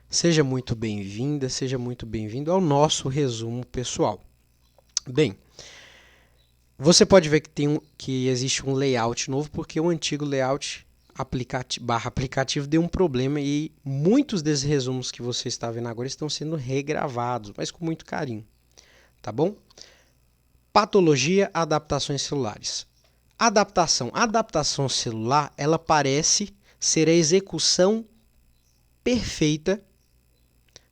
Seja muito bem-vinda, seja muito bem-vindo ao nosso resumo pessoal. Bem, você pode ver que existe um layout novo porque o antigo layout aplicativo deu um problema e muitos desses resumos que você está vendo agora estão sendo regravados, mas com muito carinho, tá bom? Patologia, adaptações celulares. A adaptação celular, ela parece ser a execução perfeita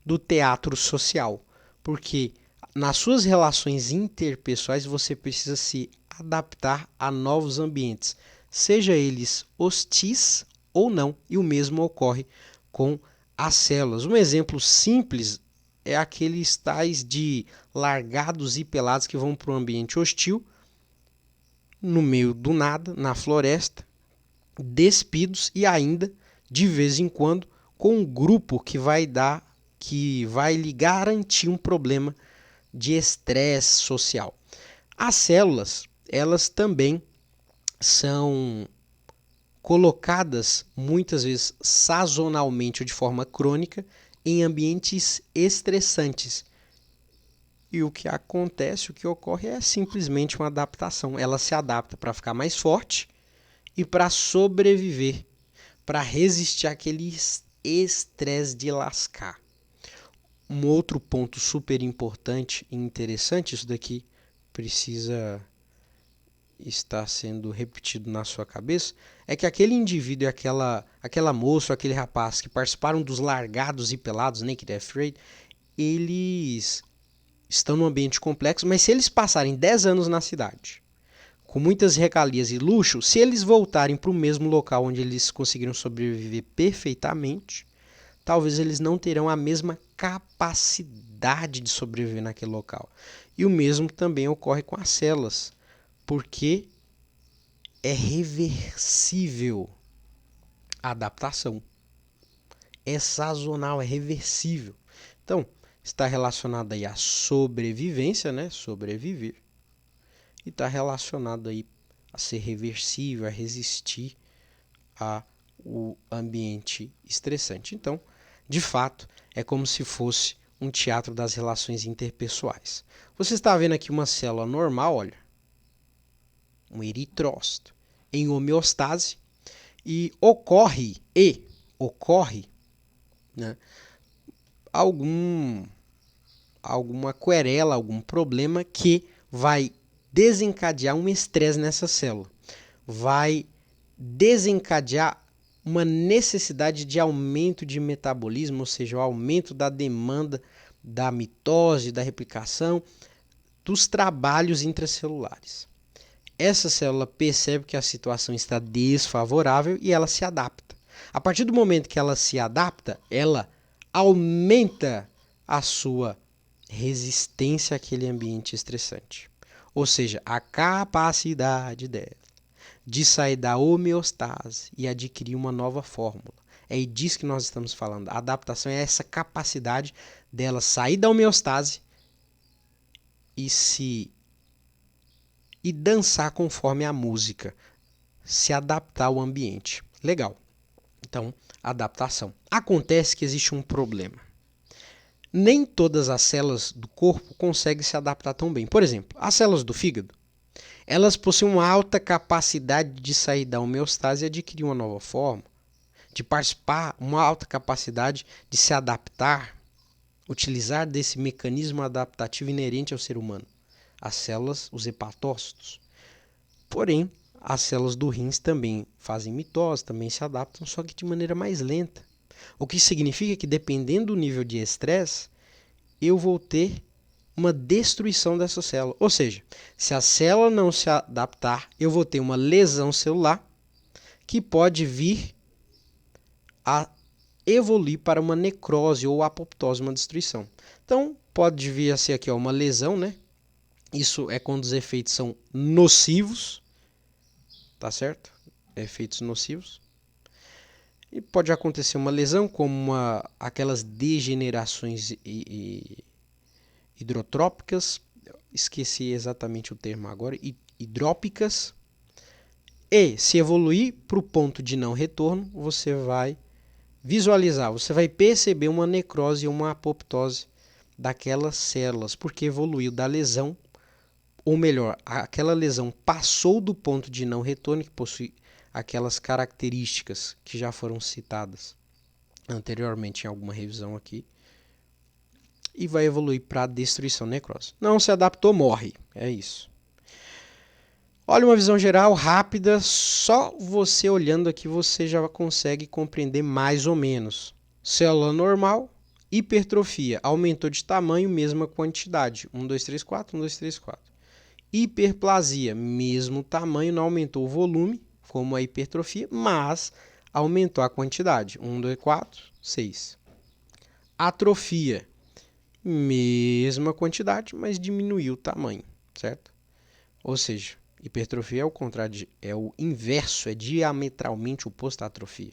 do teatro social, porque nas suas relações interpessoais você precisa se adaptar a novos ambientes, seja eles hostis ou não, e o mesmo ocorre com as células. Um exemplo simples é aqueles tais de largados e pelados que vão para um ambiente hostil, no meio do nada, na floresta, despidos e ainda, de vez em quando, com um grupo que vai lhe garantir um problema de estresse social. As células, elas também são colocadas muitas vezes sazonalmente ou de forma crônica em ambientes estressantes. E o que acontece, o que ocorre é simplesmente uma adaptação. Ela se adapta para ficar mais forte e para sobreviver, para resistir àquele estresse de lascar. Um outro ponto super importante e interessante, isso daqui precisa estar sendo repetido na sua cabeça, é que aquele indivíduo e aquela moça, aquele rapaz que participaram dos largados e pelados, Naked Afraid, eles estão num ambiente complexo, mas se eles passarem 10 anos na cidade, com muitas regalias e luxo, se eles voltarem para o mesmo local onde eles conseguiram sobreviver perfeitamente, talvez eles não terão a mesma capacidade de sobreviver naquele local. E o mesmo também ocorre com as células, porque é reversível a adaptação. É sazonal, é reversível. Então, está relacionado aí à sobrevivência, né? Sobreviver. E está relacionado aí a ser reversível, a resistir a o ambiente estressante. Então, de fato, é como se fosse um teatro das relações interpessoais. Você está vendo aqui uma célula normal, olha, um eritrócito, em homeostase, e ocorre, né, algum, alguma querela, algum problema que vai desencadear um estresse nessa célula. Vai desencadear uma necessidade de aumento de metabolismo, ou seja, o aumento da demanda da mitose, da replicação, dos trabalhos intracelulares. Essa célula percebe que a situação está desfavorável e ela se adapta. A partir do momento que ela se adapta, ela aumenta a sua resistência àquele ambiente estressante. Ou seja, a capacidade dela de sair da homeostase e adquirir uma nova fórmula. É disso que nós estamos falando. A adaptação é essa capacidade dela sair da homeostase e dançar conforme a música, se adaptar ao ambiente. Legal. Então, adaptação. Acontece que existe um problema. Nem todas as células do corpo conseguem se adaptar tão bem. Por exemplo, as células do fígado, elas possuem uma alta capacidade de sair da homeostase e adquirir uma nova forma, de participar, uma alta capacidade de se adaptar, utilizar desse mecanismo adaptativo inerente ao ser humano. As células, os hepatócitos. Porém, as células do rins também fazem mitose, também se adaptam, só que de maneira mais lenta. O que significa que, dependendo do nível de estresse, eu vou ter uma destruição dessa célula. Ou seja, se a célula não se adaptar, eu vou ter uma lesão celular que pode vir a evoluir para uma necrose ou apoptose, uma destruição. Então, pode vir a ser aqui uma lesão, né? Isso é quando os efeitos são nocivos, tá certo? Efeitos nocivos. E pode acontecer uma lesão, como aquelas degenerações hidrotrópicas, esqueci exatamente o termo agora, hidrópicas. E se evoluir para o ponto de não retorno, você vai visualizar, você vai perceber uma necrose e uma apoptose daquelas células, porque evoluiu da lesão, ou melhor, aquela lesão passou do ponto de não retorno, que possui aquelas características que já foram citadas anteriormente em alguma revisão aqui, e vai evoluir para destruição, necrose. Não se adaptou, morre. É isso. Olha uma visão geral rápida, só você olhando aqui você já consegue compreender mais ou menos. Célula normal, hipertrofia, aumentou de tamanho, mesma quantidade. 1, 2, 3, 4, 1, 2, 3, 4. Hiperplasia, mesmo tamanho, não aumentou o volume, como a hipertrofia, mas aumentou a quantidade. 1, 2, 4, 6. Atrofia, mesma quantidade, mas diminuiu o tamanho, certo? Ou seja, hipertrofia é o contrário, é o inverso, é diametralmente oposto à atrofia.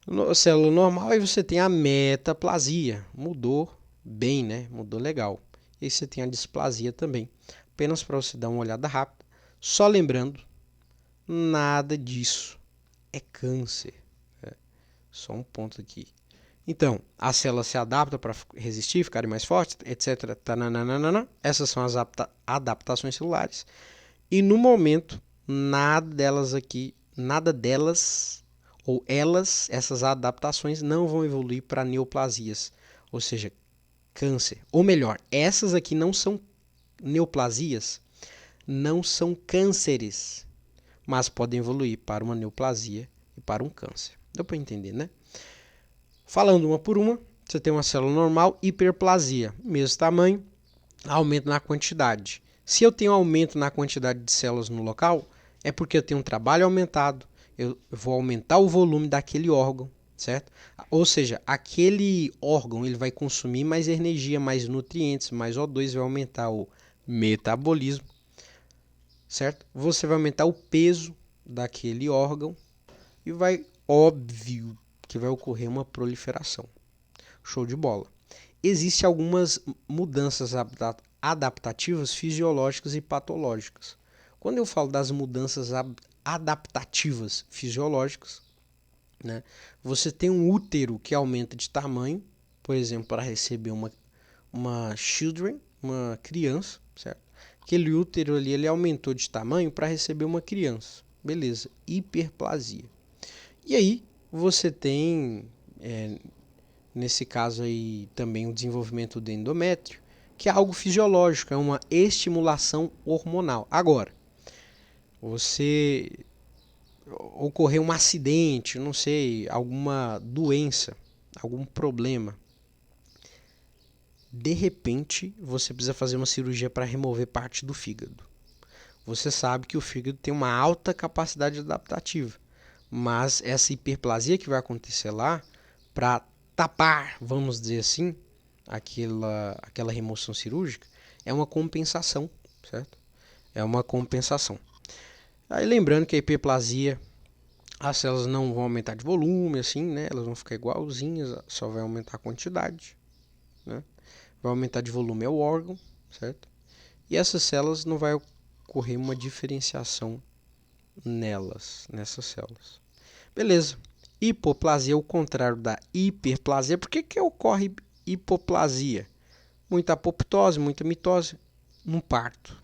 No célula normal, aí você tem a metaplasia, mudou bem, né? Mudou legal. E aí você tem a displasia também. Apenas para você dar uma olhada rápida. Só lembrando, nada disso é câncer. Né? Só um ponto aqui. Então, as células se adaptam para resistir, ficarem mais fortes, etc. Tananana. Essas são as adaptações celulares. E no momento, nada delas, ou elas, essas adaptações, não vão evoluir para neoplasias, ou seja, câncer. Ou melhor, essas aqui não são neoplasias, não são cânceres, mas podem evoluir para uma neoplasia e para um câncer. Deu para entender, né? Falando uma por uma, você tem uma célula normal, hiperplasia, mesmo tamanho, aumento na quantidade. Se eu tenho aumento na quantidade de células no local, é porque eu tenho um trabalho aumentado, eu vou aumentar o volume daquele órgão, certo? Ou seja, aquele órgão ele vai consumir mais energia, mais nutrientes, mais O2, vai aumentar o metabolismo, certo? Você vai aumentar o peso daquele órgão e vai, óbvio, que vai ocorrer uma proliferação. Show de bola. Existem algumas mudanças adaptativas fisiológicas e patológicas. Quando eu falo das mudanças adaptativas fisiológicas, né, você tem um útero que aumenta de tamanho, por exemplo, para receber uma children, uma criança, certo? Aquele útero ali ele aumentou de tamanho para receber uma criança. Beleza, hiperplasia. E aí você tem, nesse caso aí, também o desenvolvimento do endométrio, que é algo fisiológico, é uma estimulação hormonal. Agora, você ocorreu um acidente, não sei, alguma doença, algum problema. De repente, você precisa fazer uma cirurgia para remover parte do fígado. Você sabe que o fígado tem uma alta capacidade adaptativa, mas essa hiperplasia que vai acontecer lá, para tapar, vamos dizer assim, aquela remoção cirúrgica, é uma compensação, certo? É uma compensação. Aí lembrando que a hiperplasia, as células não vão aumentar de volume, assim, né? Elas vão ficar igualzinhas, só vai aumentar a quantidade, né? Vai aumentar de volume ao órgão, certo? E essas células não vai ocorrer uma diferenciação nessas células. Beleza. Hipoplasia é o contrário da hiperplasia. Por que ocorre hipoplasia? Muita apoptose, muita mitose no parto.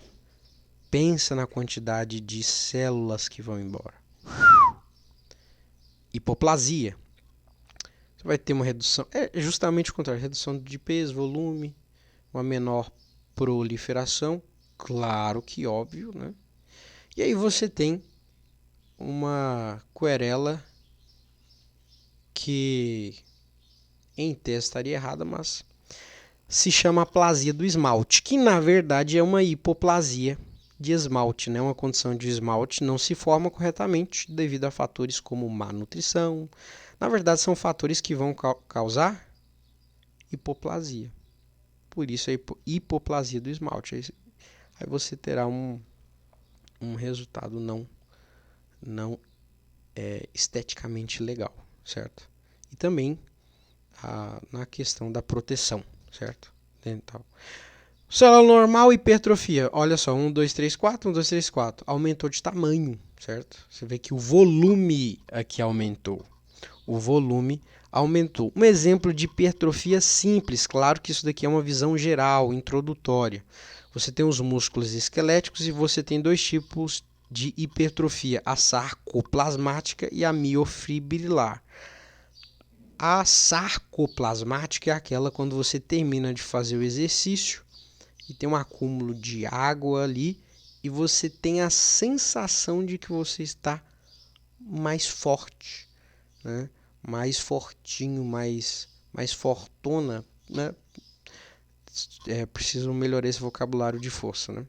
Pensa na quantidade de células que vão embora. Hipoplasia. Você vai ter uma redução, é justamente o contrário, redução de peso, volume, uma menor proliferação, claro que óbvio, né? E aí você tem uma querela que em tese estaria errada, mas se chama aplasia do esmalte, que na verdade é uma hipoplasia de esmalte, né? Uma condição de esmalte não se forma corretamente devido a fatores como má nutrição. Na verdade, são fatores que vão causar hipoplasia. Por isso a hipoplasia do esmalte. Aí você terá um resultado não esteticamente legal, certo? E também na questão da proteção, certo? Dental. Célula normal, hipertrofia. Olha só, 1, 2, 3, 4, 1, 2, 3, 4. Aumentou de tamanho, certo? Você vê que o volume aqui aumentou. o volume aumentou. Um exemplo de hipertrofia simples, claro que isso daqui é uma visão geral, introdutória. Você tem os músculos esqueléticos e você tem dois tipos de hipertrofia, a sarcoplasmática e a miofibrilar. A sarcoplasmática é aquela quando você termina de fazer o exercício e tem um acúmulo de água ali e você tem a sensação de que você está mais forte, né? Mais fortinho, mais fortuna, né? Preciso melhorar esse vocabulário de força, né?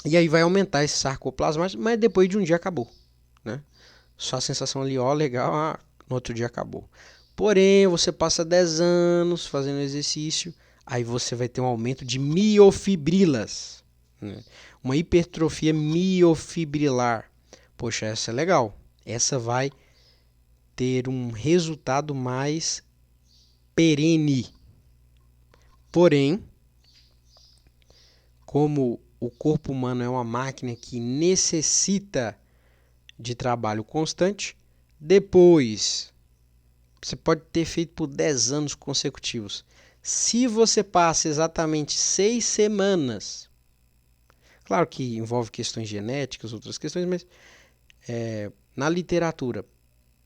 E aí vai aumentar esse sarcoplasmático, mas depois de um dia acabou, né? Só a sensação ali, ó, legal, no outro dia acabou. Porém, você passa 10 anos fazendo exercício, aí você vai ter um aumento de miofibrilas, né? Uma hipertrofia miofibrilar. Poxa, essa é legal. Essa vai ter um resultado mais perene. Porém, como o corpo humano é uma máquina que necessita de trabalho constante, depois você pode ter feito por 10 anos consecutivos. Se você passa exatamente 6 semanas, claro que envolve questões genéticas, outras questões, mas na literatura,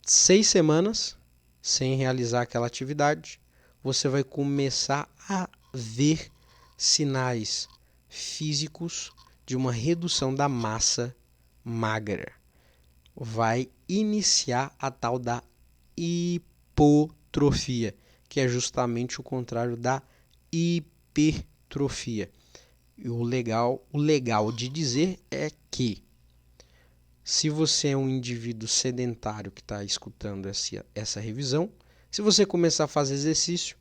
6 semanas sem realizar aquela atividade, você vai começar a ver sinais físicos de uma redução da massa magra. Vai iniciar a tal da hipotrofia, que é justamente o contrário da hipertrofia. E o legal de dizer é que se você é um indivíduo sedentário que está escutando essa revisão, se você começar a fazer exercício,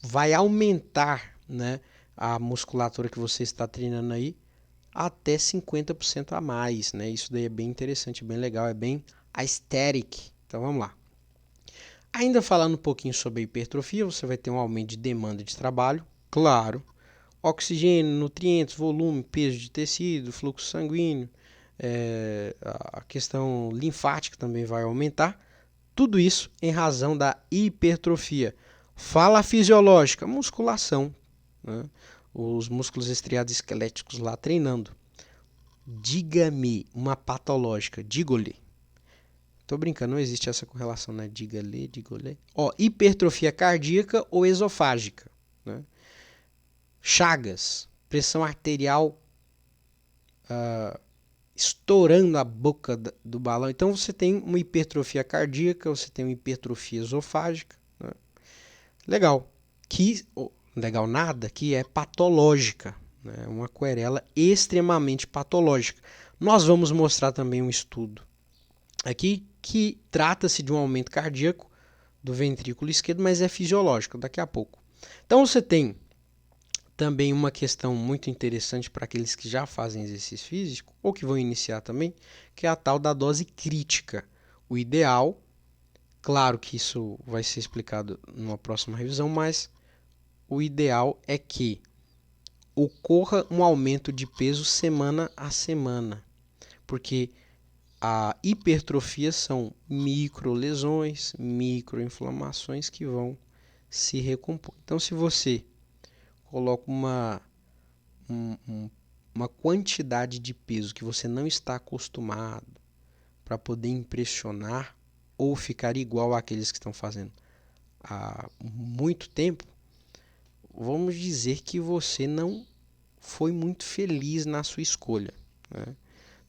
vai aumentar, né, a musculatura que você está treinando aí até 50% a mais, né? Isso daí é bem interessante, bem legal, é bem aesthetic. Então vamos lá. Ainda falando um pouquinho sobre a hipertrofia, você vai ter um aumento de demanda de trabalho, claro, oxigênio, nutrientes, volume, peso de tecido, fluxo sanguíneo, a questão linfática também vai aumentar. Tudo isso em razão da hipertrofia. Fala fisiológica, musculação, né? Os músculos estriados esqueléticos lá treinando. Diga-me uma patológica, digo-lhe. Tô brincando, não existe essa correlação, né? Diga-lhe, digo-lhe. Ó, hipertrofia cardíaca ou esofágica, né? Chagas, pressão arterial estourando a boca do balão. Então você tem uma hipertrofia cardíaca, você tem uma hipertrofia esofágica, né? Legal. Legal nada, que é patológica, né? Uma querela extremamente patológica. Nós vamos mostrar também um estudo aqui que trata-se de um aumento cardíaco do ventrículo esquerdo, mas é fisiológico, daqui a pouco. Então você tem também uma questão muito interessante para aqueles que já fazem exercício físico ou que vão iniciar também, que é a tal da dose crítica. O ideal, claro que isso vai ser explicado numa próxima revisão, mas o ideal é que ocorra um aumento de peso semana a semana, porque a hipertrofia são microlesões, microinflamações que vão se recompor. Então, se você coloca uma quantidade de peso que você não está acostumado para poder impressionar ou ficar igual àqueles que estão fazendo há muito tempo, vamos dizer que você não foi muito feliz na sua escolha, né?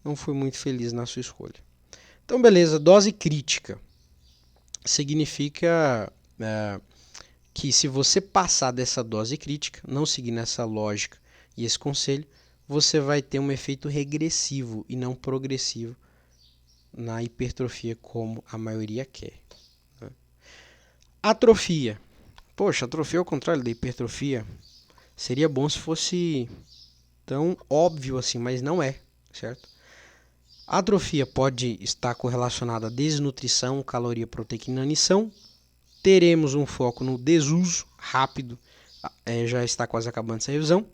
Não foi muito feliz na sua escolha. Então, beleza, dose crítica significa que se você passar dessa dose crítica, não seguir essa lógica e esse conselho, você vai ter um efeito regressivo e não progressivo na hipertrofia como a maioria quer, né? Atrofia. Poxa, atrofia ao contrário da hipertrofia. Seria bom se fosse tão óbvio assim, mas não é, certo? A atrofia pode estar correlacionada à desnutrição, caloria, proteína, inanição. Teremos um foco no desuso rápido, já está quase acabando essa revisão.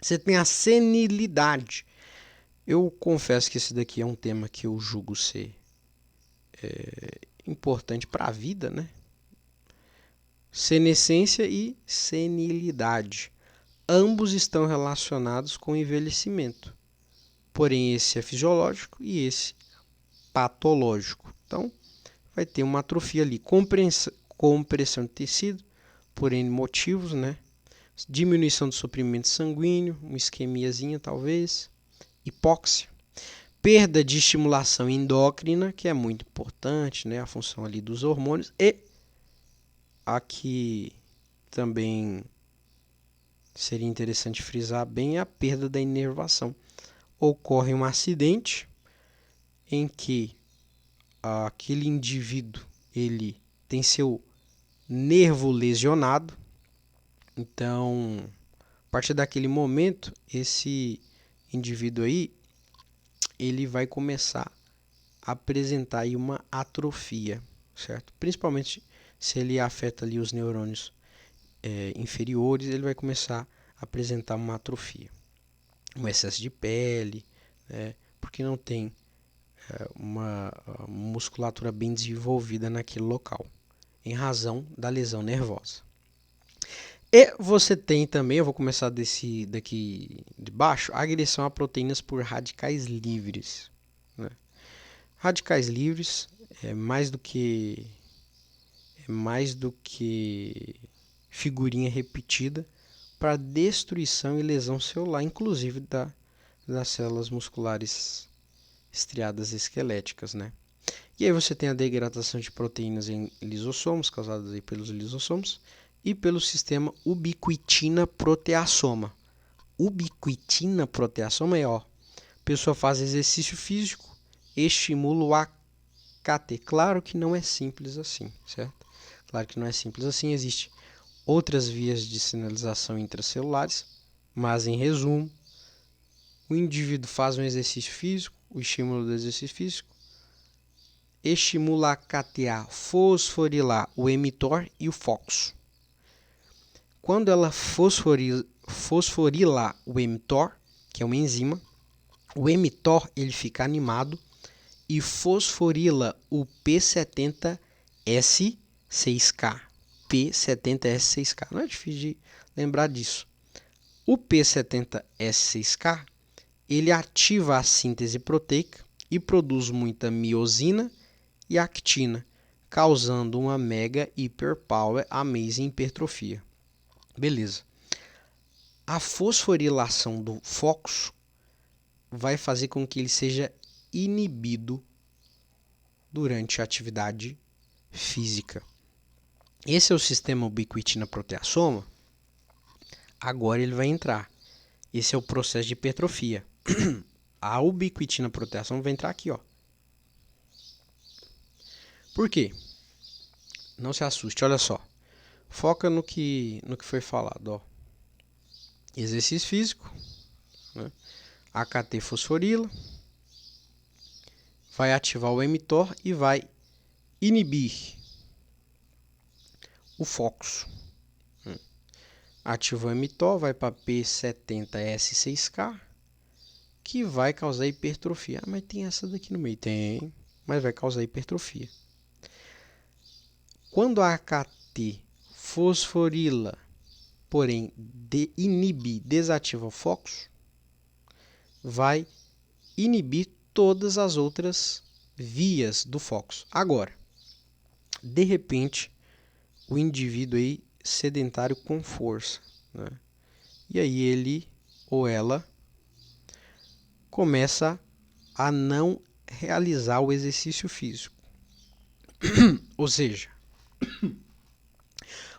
Você tem a senilidade. Eu confesso que esse daqui é um tema que eu julgo ser importante para a vida, né? Senescência e senilidade. Ambos estão relacionados com o envelhecimento. Porém, esse é fisiológico e esse patológico. Então, vai ter uma atrofia ali. Compressão de tecido, por N motivos, né? Diminuição do suprimento sanguíneo, uma isquemiazinha talvez, hipóxia. Perda de estimulação endócrina, que é muito importante, né? A função ali dos hormônios. E aqui também seria interessante frisar bem a perda da inervação. Ocorre um acidente em que aquele indivíduo ele tem seu nervo lesionado. Então, a partir daquele momento, esse indivíduo aí ele vai começar a apresentar aí uma atrofia, certo? Principalmente se ele afeta ali os neurônios inferiores, ele vai começar a apresentar uma atrofia, um excesso de pele, né? Porque não tem uma musculatura bem desenvolvida naquele local, em razão da lesão nervosa. E você tem também, eu vou começar daqui de baixo, a agressão a proteínas por radicais livres, né? Radicais livres é mais do que figurinha repetida para destruição e lesão celular, inclusive das células musculares estriadas esqueléticas, né? E aí você tem a degradação de proteínas em lisossomos, causadas aí pelos lisossomos, e pelo sistema ubiquitina-proteasoma. Ubiquitina-proteasoma é, a pessoa faz exercício físico, estimula o AKT. Claro que não é simples assim, certo? Claro que não é simples assim, existem outras vias de sinalização intracelulares, mas em resumo, o indivíduo faz um exercício físico, o estímulo do exercício físico, estimula a AKT fosforilar o mTOR e o FOXO. Quando ela fosforila o mTOR, que é uma enzima, o mTOR ele fica animado e fosforila o P70S6K. P70S6K. Não é difícil de lembrar disso. O P70S6K ele ativa a síntese proteica e produz muita miosina e actina, causando uma mega hiperpower amazing hipertrofia. Beleza. A fosforilação do FOXO vai fazer com que ele seja inibido durante a atividade física. Esse é o sistema ubiquitina-proteasoma. Agora ele vai entrar. Esse é o processo de hipertrofia. A ubiquitina-proteasoma vai entrar aqui, ó. Por quê? Não se assuste, olha só. Foca no que foi falado, ó. Exercício físico, né? AKT fosforila, vai ativar o mTOR e vai inibir o FOXO. Ativa o mTOR, vai para P70S6K, que vai causar hipertrofia. Ah, mas tem essa daqui no meio. Tem, mas vai causar hipertrofia. Quando a AKT fosforila, porém inibe, desativa o FOXO, vai inibir todas as outras vias do FOXO. Agora, de repente, o indivíduo aí sedentário com força, né? E aí ele ou ela começa a não realizar o exercício físico. Ou seja,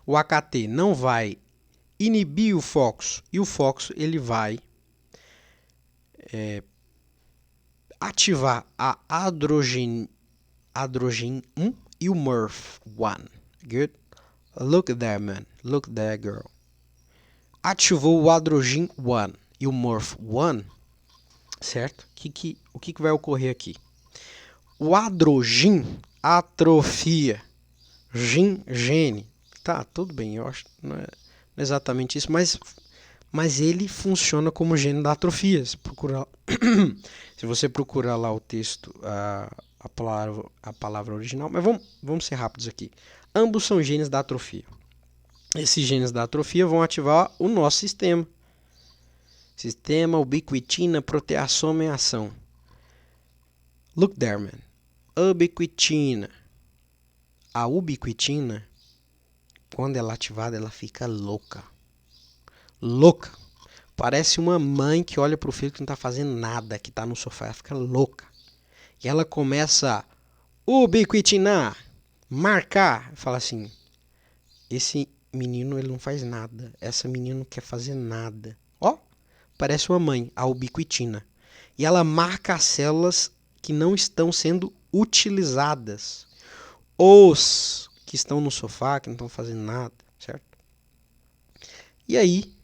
o AKT não vai inibir o FOXO e o FOXO ele vai ativar a androgen 1 e o MURF1. Good? Look there, man. Look there, girl. Ativou o androgen 1 e o MURF1, certo? O que vai ocorrer aqui? O androgen atrofia. Gene. Tá, tudo bem, eu acho que não é exatamente isso, mas ele funciona como gene da atrofia. Se você procurar lá o texto, a palavra original, mas vamos ser rápidos aqui. Ambos são genes da atrofia. Esses genes da atrofia vão ativar o nosso sistema. Sistema ubiquitina proteasoma em ação. Look there, man. Ubiquitina. A ubiquitina, quando ela é ativada, ela fica louca. Louca. Parece uma mãe que olha pro filho que não tá fazendo nada, que tá no sofá. Ela fica louca. E ela começa a ubiquitinar, marcar. Fala assim, esse menino ele não faz nada. Essa menina não quer fazer nada. Ó, parece uma mãe, a ubiquitina. E ela marca as células que não estão sendo utilizadas. Os que estão no sofá, que não estão fazendo nada, certo? E aí,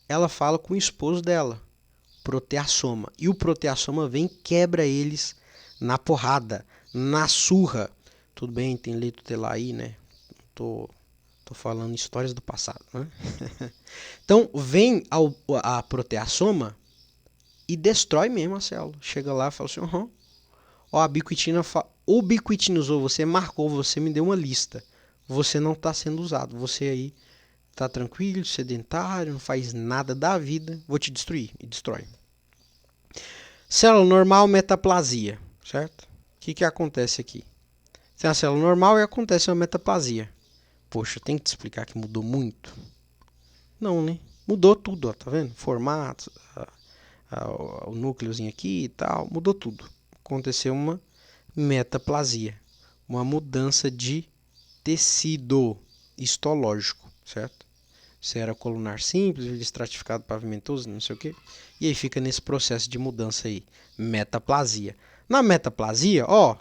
ela fala com o esposo dela, proteassoma. E o proteassoma vem e quebra eles na porrada, na surra. Tudo bem, tem lei tutelar aí, né? Tô falando histórias do passado, né? Então, vem a proteassoma e destrói mesmo a célula. Chega lá e fala assim, ó, a biquitina ubiquitinizou você, marcou, você me deu uma lista. Você não está sendo usado. Você aí está tranquilo, sedentário, não faz nada da vida. Vou te destruir. E destrói. Célula normal, metaplasia, certo? O que acontece aqui? Tem a célula normal e acontece uma metaplasia. Poxa, tem que te explicar que mudou muito? Não, né? Mudou tudo, ó, tá vendo? Formato, o núcleozinho aqui e tal, mudou tudo. Aconteceu uma metaplasia, uma mudança de tecido histológico, certo? Se era colunar simples, estratificado, pavimentoso, não sei o quê. E aí fica nesse processo de mudança aí, metaplasia. Na metaplasia, ó,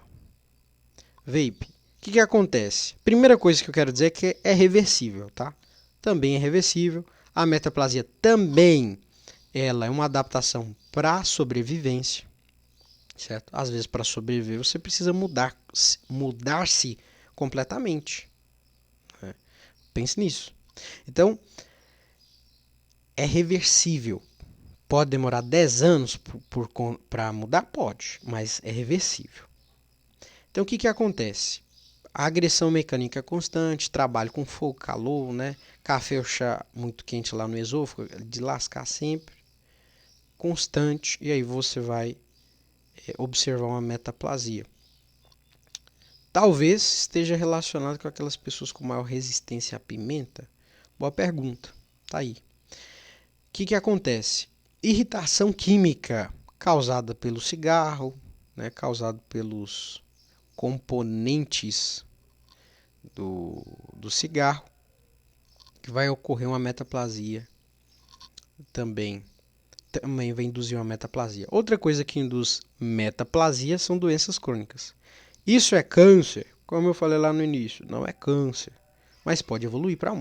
vape, o que acontece? Primeira coisa que eu quero dizer é que é reversível, tá? Também é reversível. A metaplasia também, ela é uma adaptação para sobrevivência, certo? Às vezes para sobreviver você precisa mudar-se completamente. Né? Pense nisso. Então, é reversível. Pode demorar 10 anos para mudar? Pode, mas é reversível. Então, o que acontece? A agressão mecânica constante, trabalho com fogo, calor, né? Café ou chá muito quente lá no esôfago, de lascar sempre, constante, e aí você vai observar uma metaplasia. Talvez esteja relacionado com aquelas pessoas com maior resistência à pimenta. Boa pergunta, tá aí. O que acontece? Irritação química causada pelo cigarro, né? Causada pelos componentes do cigarro, que vai ocorrer uma metaplasia também vai induzir uma metaplasia. Outra coisa que induz metaplasia são doenças crônicas. Isso é câncer, como eu falei lá no início, não é câncer, mas pode evoluir para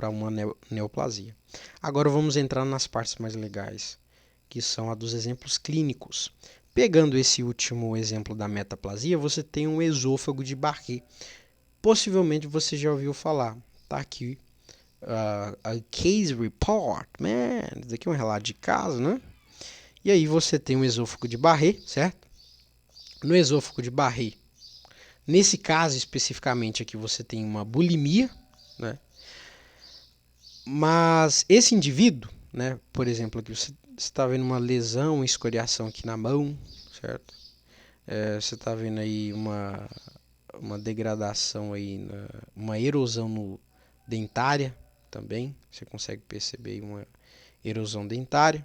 uma neoplasia. Agora vamos entrar nas partes mais legais, que são a dos exemplos clínicos. Pegando esse último exemplo da metaplasia, você tem um esôfago de Barré. Possivelmente você já ouviu falar. Tá aqui a case report, man. Isso aqui é um relato de caso, né? E aí você tem um esôfago de Barré, certo? No esôfago de Barré, nesse caso especificamente aqui você tem uma bulimia, né? Mas esse indivíduo, né? Por exemplo, aqui você está vendo uma lesão, uma escoriação aqui na mão, certo? Você está vendo aí uma degradação aí, uma erosão no dentária também. Você consegue perceber aí uma erosão dentária.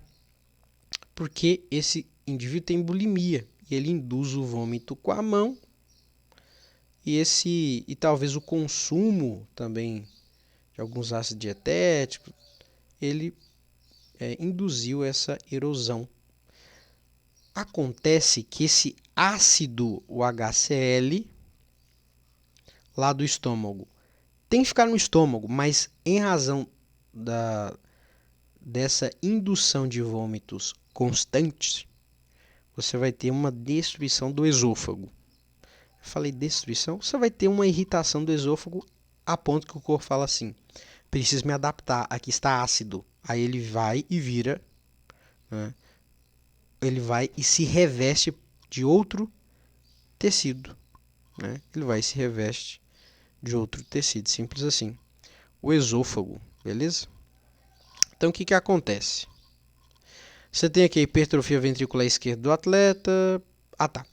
Porque esse indivíduo tem bulimia e ele induz o vômito com a mão. E talvez o consumo também de alguns ácidos dietéticos, ele induziu essa erosão. Acontece que esse ácido, o HCl, lá do estômago, tem que ficar no estômago, mas em razão dessa indução de vômitos constantes, você vai ter uma destruição do esôfago. Eu falei destruição? Você vai ter uma irritação do esôfago a ponto que o corpo fala assim, preciso me adaptar, aqui está ácido. Aí ele vai e vira, né? Ele vai e se reveste de outro tecido, né? Ele vai e se reveste de outro tecido, simples assim. O esôfago, beleza? Então, o que que acontece? Você tem aqui a hipertrofia ventricular esquerda do atleta. Ah, tá.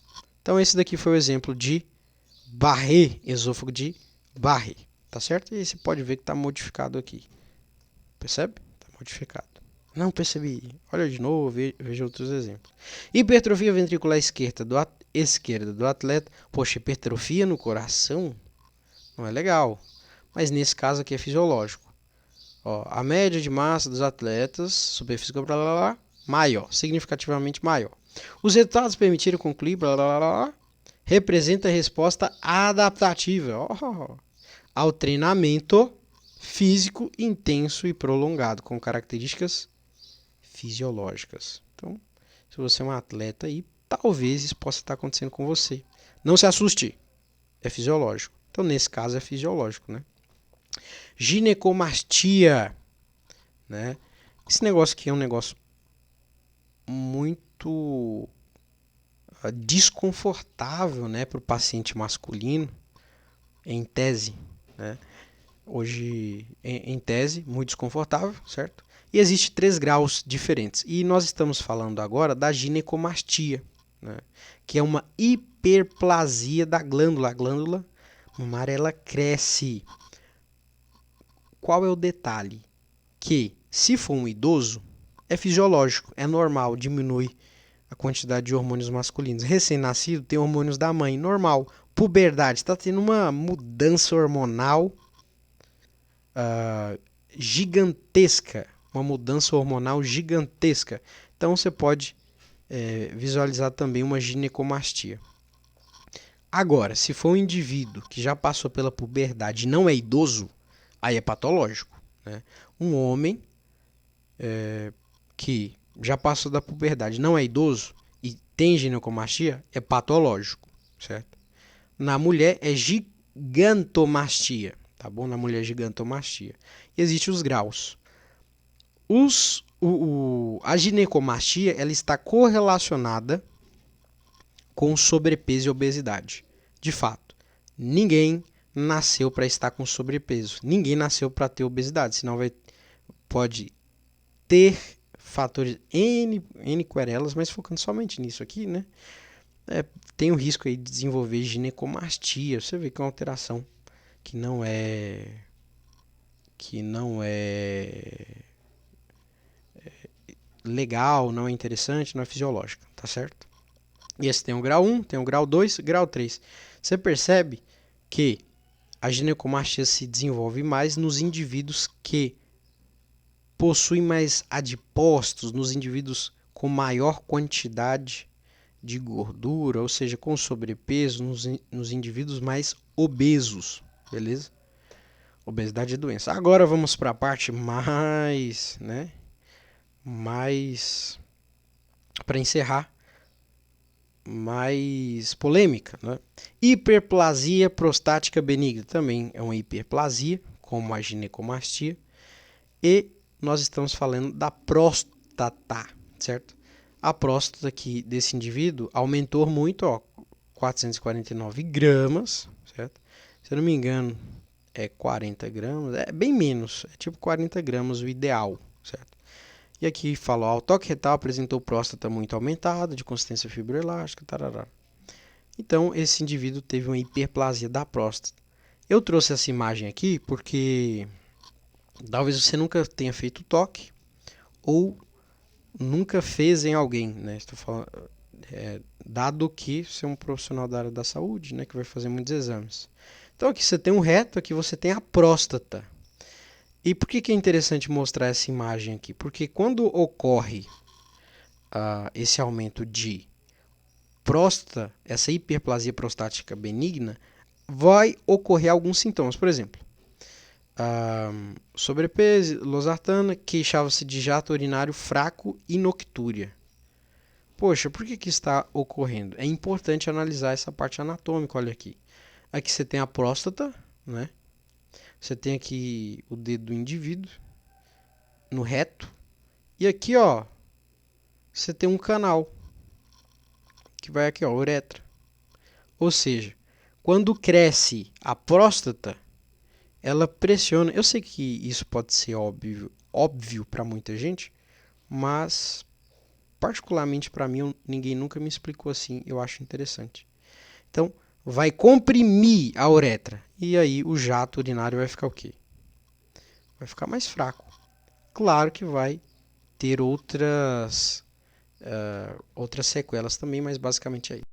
Então, esse daqui foi o exemplo de Barré, esôfago de Barré, tá certo? E você pode ver que está modificado aqui. Percebe? Está modificado. Não percebi. Olha de novo, veja outros exemplos. Hipertrofia ventricular esquerda do atleta. Poxa, hipertrofia no coração não é legal. Mas nesse caso aqui é fisiológico. Ó, a média de massa dos atletas, superfície blá, blá, blá, maior, significativamente maior. Os resultados permitiram concluir, blá, blá, blá, representa a resposta adaptativa ao treinamento físico intenso e prolongado, com características fisiológicas. Então, se você é um atleta aí, talvez isso possa estar acontecendo com você. Não se assuste, é fisiológico. Então, nesse caso, é fisiológico, né? Ginecomastia, né? Esse negócio aqui é um negócio muito desconfortável, né, para o paciente masculino, em tese, né? Hoje, em tese, muito desconfortável, certo? E existem 3 graus diferentes. E nós estamos falando agora da ginecomastia, né? Que é uma hiperplasia da glândula. A glândula mamária ela cresce. Qual é o detalhe? Que se for um idoso, é fisiológico, é normal, diminui a quantidade de hormônios masculinos. Recém-nascido tem hormônios da mãe, normal. Puberdade, está tendo uma mudança hormonal gigantesca, uma mudança hormonal gigantesca. Então você pode visualizar também uma ginecomastia. Agora, se for um indivíduo que já passou pela puberdade e não é idoso, aí é patológico, né? Um homem que já passou da puberdade, não é idoso e tem ginecomastia, é patológico, certo? Na mulher é gigantomastia, tá bom? Na mulher é gigantomastia. E existem os graus. A ginecomastia ela está correlacionada com sobrepeso e obesidade. De fato, ninguém nasceu para estar com sobrepeso. Ninguém nasceu para ter obesidade, senão pode ter fatores N querelas, mas focando somente nisso aqui, né? Tem o risco aí de desenvolver ginecomastia. Você vê que é uma alteração que não é legal, não é interessante, não é fisiológica, tá certo? E esse tem o grau 1, tem o grau 2, grau 3. Você percebe que a ginecomastia se desenvolve mais nos indivíduos que possuem mais adipócitos, nos indivíduos com maior quantidade de gordura, ou seja, com sobrepeso, nos indivíduos mais obesos, beleza? Obesidade é doença. Agora vamos para a parte mais, né? Mais, para encerrar, mais polêmica, né? Hiperplasia prostática benigna também é uma hiperplasia, como a ginecomastia, e nós estamos falando da próstata, certo? A próstata aqui desse indivíduo aumentou muito, ó, 449 gramas, certo? Se eu não me engano, é 40 gramas, é bem menos, é tipo 40 gramas o ideal, certo? E aqui falou, ó, o toque retal apresentou próstata muito aumentada, de consistência fibroelástica, tarará. Então, esse indivíduo teve uma hiperplasia da próstata. Eu trouxe essa imagem aqui porque talvez você nunca tenha feito toque ou nunca fez em alguém, né? Estou falando, dado que você é um profissional da área da saúde, né, que vai fazer muitos exames. Então aqui você tem um reto, aqui você tem a próstata. E por que é interessante mostrar essa imagem aqui? Porque quando ocorre esse aumento de próstata, essa hiperplasia prostática benigna, vai ocorrer alguns sintomas. Por exemplo, sobrepeso, losartana, queixava-se de jato urinário fraco e noctúria. Poxa, por que está ocorrendo? É importante analisar essa parte anatômica, olha aqui. Aqui você tem a próstata, né? Você tem aqui o dedo do indivíduo no reto. E aqui, ó, você tem um canal que vai aqui, ó, uretra. Ou seja, quando cresce a próstata, ela pressiona. Eu sei que isso pode ser óbvio para muita gente, mas particularmente para mim, ninguém nunca me explicou assim. Eu acho interessante. Então, vai comprimir a uretra. E aí o jato urinário vai ficar o quê? Vai ficar mais fraco. Claro que vai ter outras sequelas também, mas basicamente é isso.